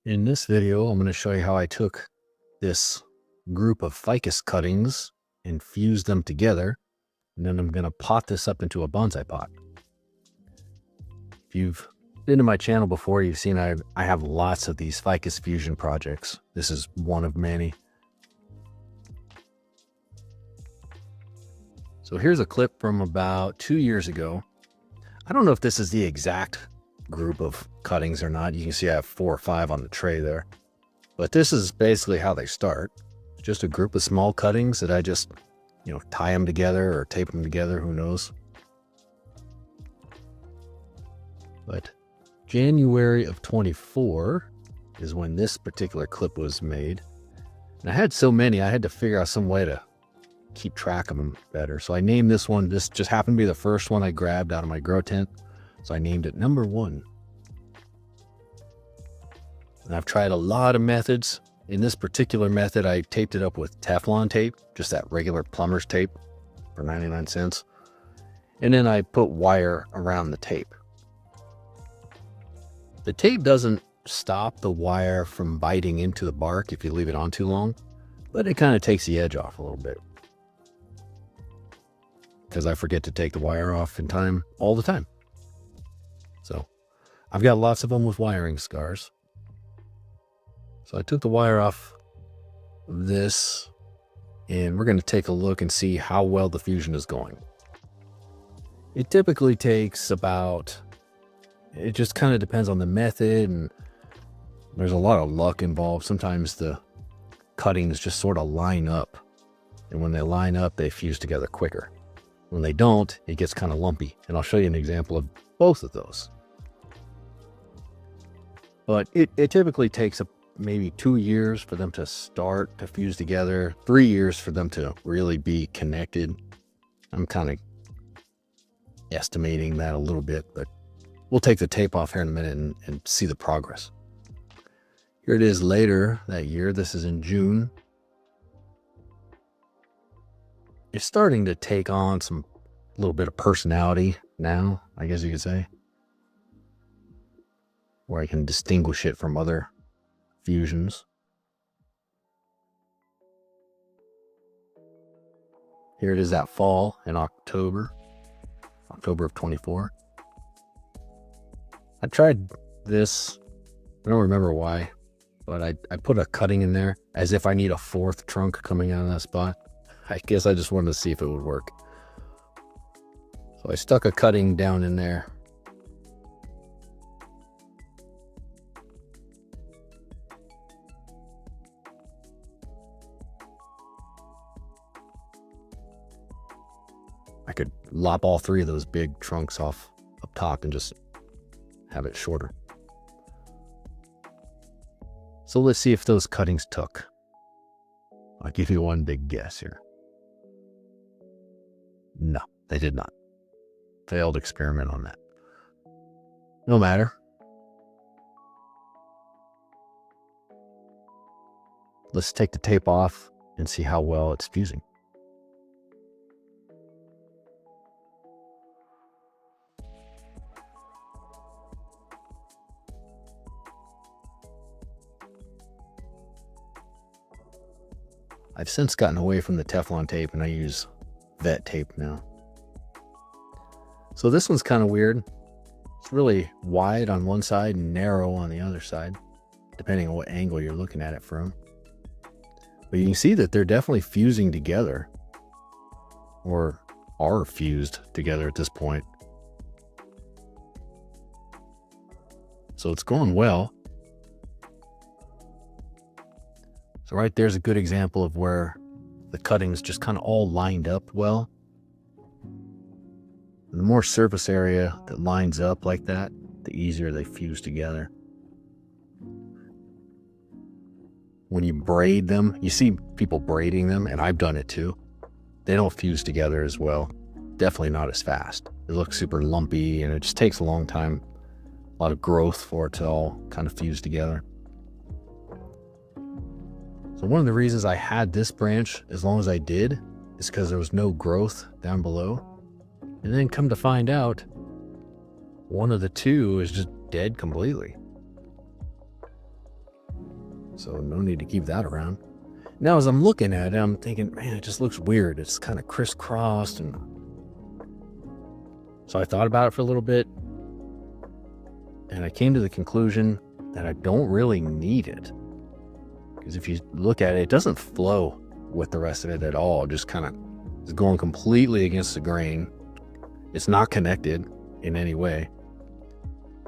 In this video, I'm going to show you how I took this group of ficus cuttings and fused them together, and then I'm going to pot this up into a bonsai pot. If you've been to my channel before, you've seen I have lots of these ficus fusion projects. This is one of many. So here's a clip from about 2 years ago. I don't know if this is the exact group of cuttings or not. You can see I have 4 or 5 on the tray there, but this is basically how they start. It's just a group of small cuttings that I just, tie them together or tape them together, who knows. But January of 24 is when this particular clip was made. And I had so many, I had to figure out some way to keep track of them better. So I named this one, this just happened to be the first one I grabbed out of my grow tent. So I named it number 1. And I've tried a lot of methods. In this particular method, I taped it up with Teflon tape, just that regular plumber's tape for 99 cents. And then I put wire around the tape. The tape doesn't stop the wire from biting into the bark if you leave it on too long, but it kind of takes the edge off a little bit. Because I forget to take the wire off in time all the time. So I've got lots of them with wiring scars. So I took the wire off of this, and we're going to take a look and see how well the fusion is going. It typically takes about, it just kind of depends on the method, and there's a lot of luck involved. Sometimes the cuttings just sort of line up, and when they line up, they fuse together quicker. When they don't, it gets kind of lumpy, and I'll show you an example of both of those. But it typically takes maybe 2 years for them to start to fuse together, 3 years for them to really be connected. I'm kind of estimating that a little bit, but we'll take the tape off here in a minute and see the progress. Here it is later that year. This is in June. It's starting to take on a little bit of personality now, I guess you could say, where I can distinguish it from other fusions. Here it is that fall in October of 24. I tried this, I don't remember why, but I put a cutting in there as if I need a 4th trunk coming out of that spot. I guess I just wanted to see if it would work. So I stuck a cutting down in there. I could lop all 3 of those big trunks off up top and just have it shorter. So let's see if those cuttings took. I'll give you one big guess here. No, they did not. Failed experiment on that. No matter. Let's take the tape off and see how well it's fusing. I've since gotten away from the Teflon tape and I use vet tape now. So this one's kind of weird. It's really wide on one side and narrow on the other side, depending on what angle you're looking at it from. But you can see that they're definitely fusing together, or are fused together at this point. So it's going well. So right there's a good example of where the cuttings just kind of all lined up well. And the more surface area that lines up like that, the easier they fuse together. When you braid them, you see people braiding them, and I've done it too. They don't fuse together as well. Definitely not as fast. It looks super lumpy, and it just takes a long time. A lot of growth for it to all kind of fuse together. So one of the reasons I had this branch as long as I did is because there was no growth down below. And then come to find out, one of the 2 is just dead completely. So no need to keep that around. Now, as I'm looking at it, I'm thinking, man, it just looks weird. It's kind of crisscrossed. And so I thought about it for a little bit, and I came to the conclusion that I don't really need it. Because if you look at it, it doesn't flow with the rest of it at all. It just kind of is going completely against the grain. It's not connected in any way.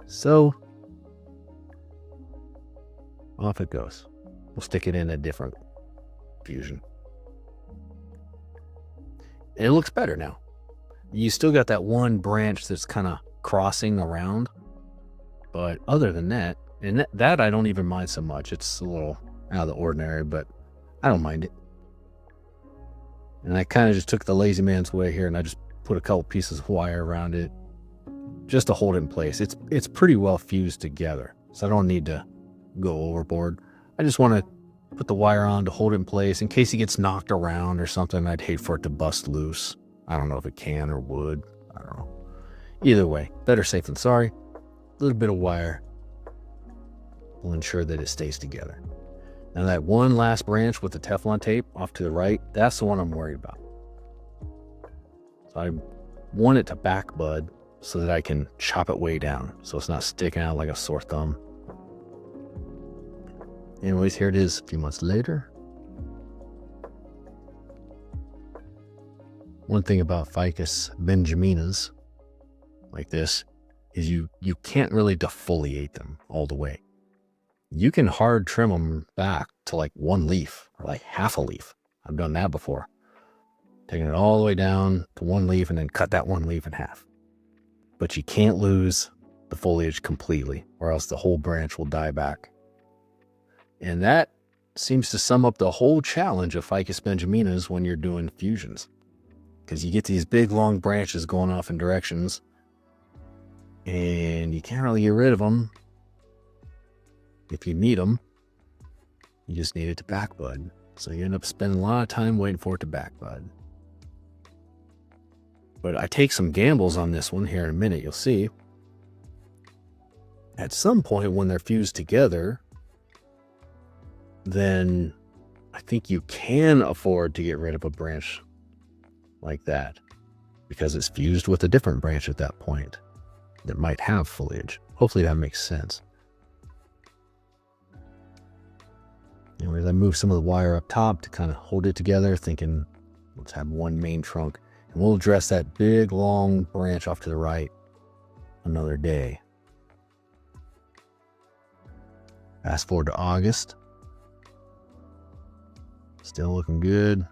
So off it goes. We'll stick it in a different fusion. And it looks better now. You still got that one branch that's kind of crossing around. But other than that, and that I don't even mind so much. It's a little out of the ordinary, but I don't mind it. And I kind of just took the lazy man's way here, and I just put a couple pieces of wire around it just to hold it in place. It's pretty well fused together, so I don't need to go overboard. I just want to put the wire on to hold it in place in case it gets knocked around or something. I'd hate for it to bust loose. I don't know if it can or would. I don't know. Either way, better safe than sorry. A little bit of wire will ensure that it stays together. Now that one last branch with the Teflon tape off to the right, that's the one I'm worried about. So I want it to back bud so that I can chop it way down so it's not sticking out like a sore thumb. Anyways, here it is a few months later. One thing about Ficus Benjaminas like this is you can't really defoliate them all the way. You can hard trim them back to like one leaf or like half a leaf. I've done that before. Taking it all the way down to one leaf and then cut that one leaf in half. But you can't lose the foliage completely or else the whole branch will die back. And that seems to sum up the whole challenge of Ficus Benjaminas when you're doing fusions. Because you get these big long branches going off in directions and you can't really get rid of them. If you need them, you just need it to back bud. So you end up spending a lot of time waiting for it to back bud. But I take some gambles on this one here in a minute, you'll see. At some point when they're fused together, then I think you can afford to get rid of a branch like that because it's fused with a different branch at that point that might have foliage. Hopefully that makes sense. Anyways, I moved some of the wire up top to kind of hold it together, thinking let's have one main trunk. And we'll address that big, long branch off to the right another day. Fast forward to August. Still looking good.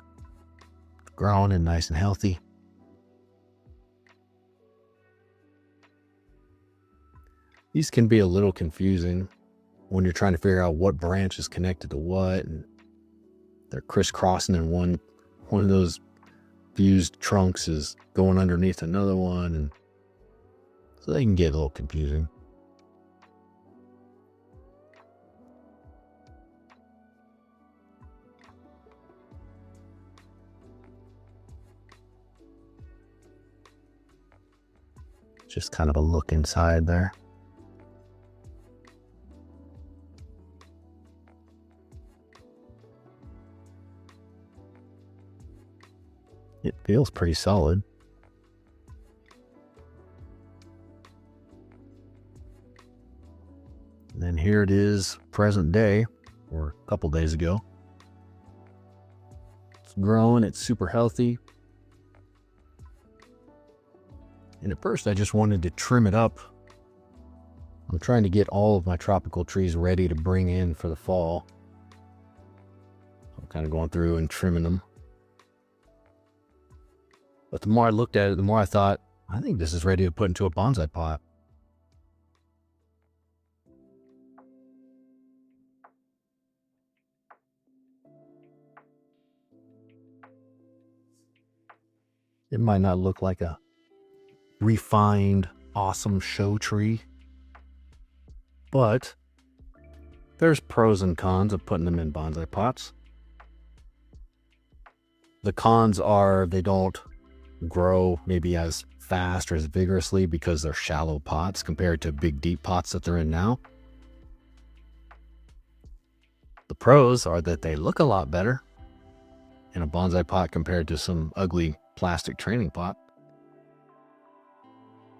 Growing and nice and healthy. These can be a little confusing when you're trying to figure out what branch is connected to what, and they're crisscrossing in one of those fused trunks is going underneath another one, and so they can get a little confusing. Just kind of a look inside there. It feels pretty solid. And then here it is, present day, or a couple days ago. It's growing, it's super healthy. And at first I just wanted to trim it up. I'm trying to get all of my tropical trees ready to bring in for the fall. So I'm kind of going through and trimming them. But the more I looked at it, the more I thought, I think this is ready to put into a bonsai pot. It might not look like a refined, awesome show tree, but there's pros and cons of putting them in bonsai pots. The cons are they don't grow maybe as fast or as vigorously because they're shallow pots compared to big deep pots that they're in now. The pros are that they look a lot better in a bonsai pot compared to some ugly plastic training pot.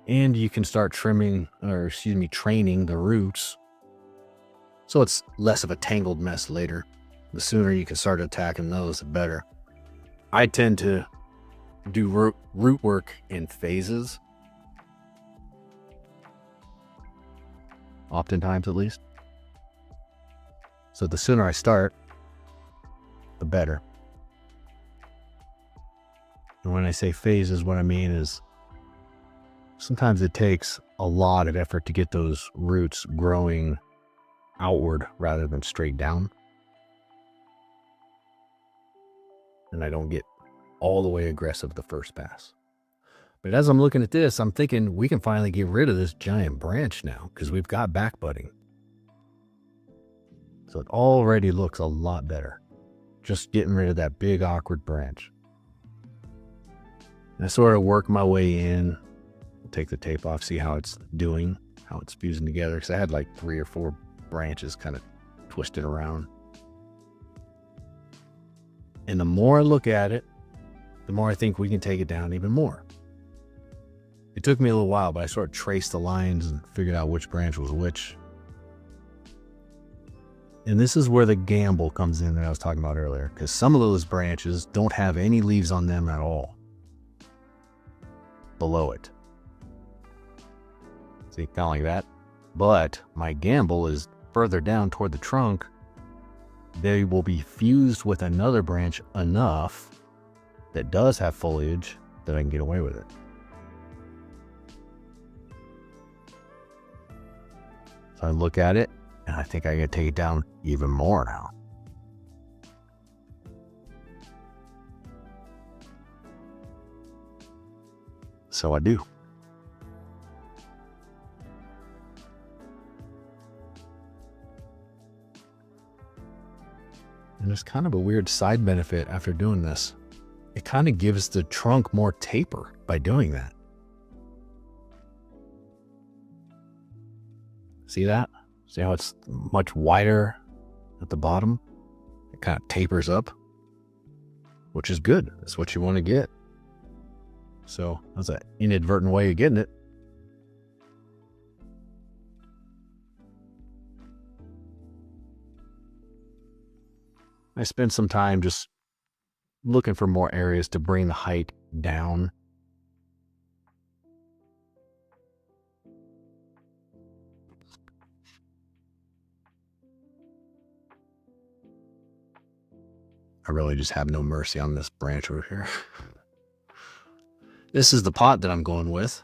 And you can start training the roots, so it's less of a tangled mess later. The sooner you can start attacking those, the better. I tend to do root work in phases, oftentimes at least. So the sooner I start, the better. And when I say phases, what I mean is sometimes it takes a lot of effort to get those roots growing outward rather than straight down. And I don't get all the way aggressive the first pass. But as I'm looking at this, I'm thinking we can finally get rid of this giant branch now because we've got back budding. So it already looks a lot better. Just getting rid of that big awkward branch. And I sort of work my way in, take the tape off, see how it's doing, how it's fusing together. Because I had like 3 or 4 branches kind of twisted around. And the more I look at it, the more I think we can take it down even more. It took me a little while, but I sort of traced the lines and figured out which branch was which. And this is where the gamble comes in that I was talking about earlier, because some of those branches don't have any leaves on them at all below it. See, kind of like that. But my gamble is further down toward the trunk. They will be fused with another branch enough that does have foliage that I can get away with it. So I look at it and I think I can take it down even more now. So I do. And there's kind of a weird side benefit after doing this. It kind of gives the trunk more taper by doing that. See that? See how it's much wider at the bottom? It kind of tapers up, which is good. That's what you want to get. So that's an inadvertent way of getting it. I spent some time just looking for more areas to bring the height down. I really just have no mercy on this branch over here. This is the pot that I'm going with.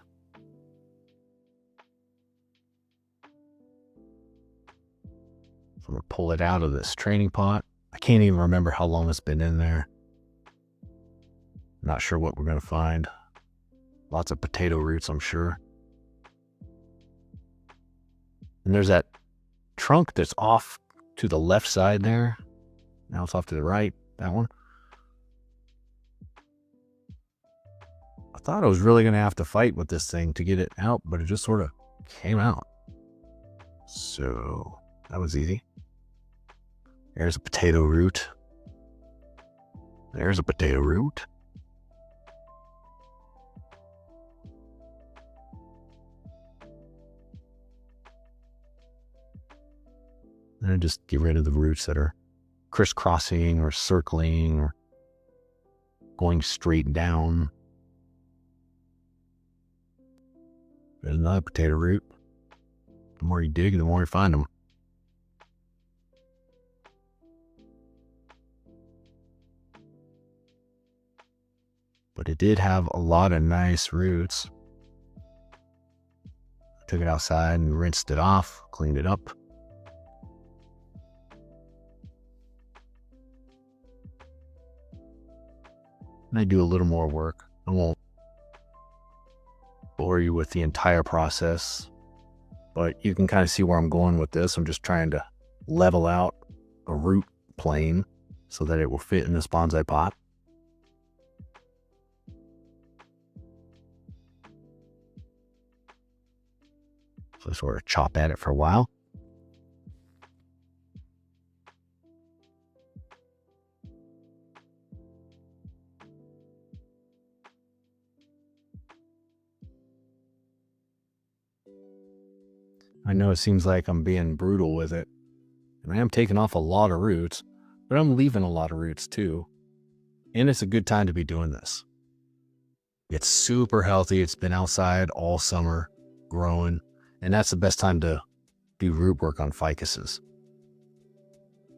I'm going to pull it out of this training pot. I can't even remember how long it's been in there. Not sure what we're going to find. Lots of potato roots, I'm sure. And there's that trunk that's off to the left side there. Now it's off to the right, that one. I thought I was really going to have to fight with this thing to get it out, but it just sort of came out. So that was easy. There's a potato root. There's a potato root. And just get rid of the roots that are crisscrossing or circling or going straight down. There's another potato root. The more you dig, the more you find them. But it did have a lot of nice roots. I took it outside and rinsed it off, cleaned it up. And I do a little more work. I won't bore you with the entire process, but you can kind of see where I'm going with this. I'm just trying to level out a root plane so that it will fit in this bonsai pot. So I sort of chop at it for a while. I know it seems like I'm being brutal with it, and I am taking off a lot of roots, but I'm leaving a lot of roots too. And it's a good time to be doing this. It's super healthy. It's been outside all summer growing, and that's the best time to do root work on ficuses.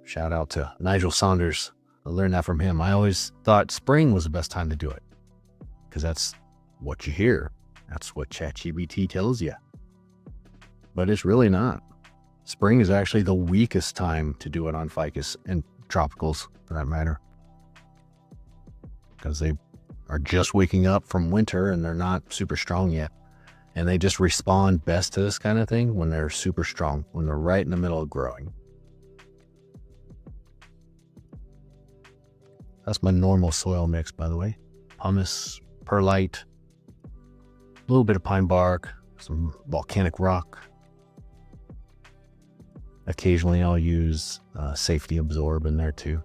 Shout out to Nigel Saunders. I learned that from him. I always thought spring was the best time to do it because that's what you hear. That's what ChatGPT tells you. But it's really not. Spring is actually the weakest time to do it on ficus and tropicals for that matter, because they are just waking up from winter and they're not super strong yet. And they just respond best to this kind of thing when they're super strong, when they're right in the middle of growing. That's my normal soil mix, by the way. Pumice, perlite, a little bit of pine bark, some volcanic rock. Occasionally I'll use safety absorb in there too.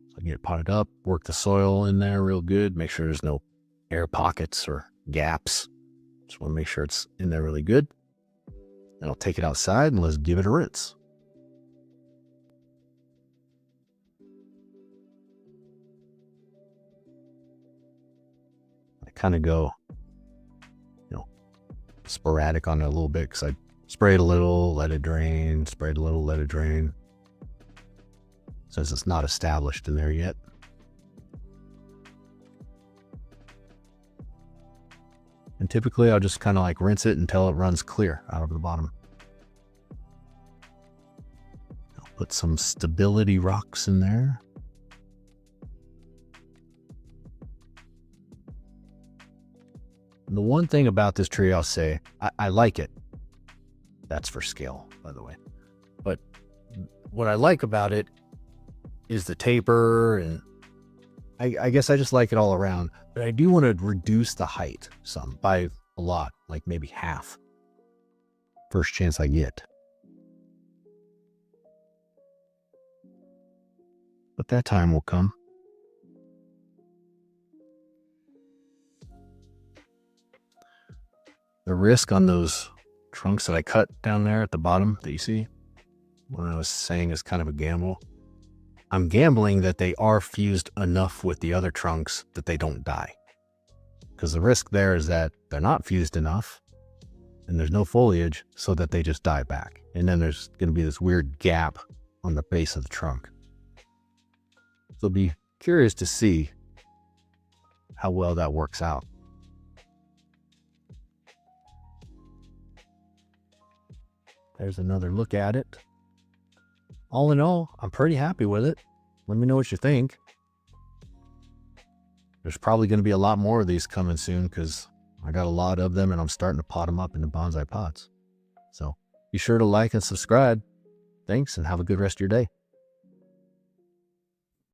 So I get it potted up, work the soil in there real good, make sure there's no air pockets or gaps. Just want to make sure it's in there really good. Then I'll take it outside and let's give it a rinse. I kind of go, sporadic on it a little bit because I sprayed a little, let it drain, sprayed a little, let it drain, since it's not established in there yet. And typically I'll just kind of like rinse it until it runs clear out of the bottom. I'll put some stability rocks in there. And the one thing about this tree I'll say, I like it. That's for scale, by the way. But what I like about it is the taper, and I guess I just like it all around. But I do want to reduce the height some, by a lot, like maybe half. First chance I get. But that time will come. The risk on those trunks that I cut down there at the bottom that you see, when I was saying is kind of a gamble. I'm gambling that they are fused enough with the other trunks that they don't die. Because the risk there is that they're not fused enough and there's no foliage, so that they just die back. And then there's going to be this weird gap on the base of the trunk. So I'll be curious to see how well that works out. There's another look at it. All in all, I'm pretty happy with it. Let me know what you think. There's probably going to be a lot more of these coming soon because I got a lot of them and I'm starting to pot them up into bonsai pots. So be sure to like and subscribe. Thanks and have a good rest of your day.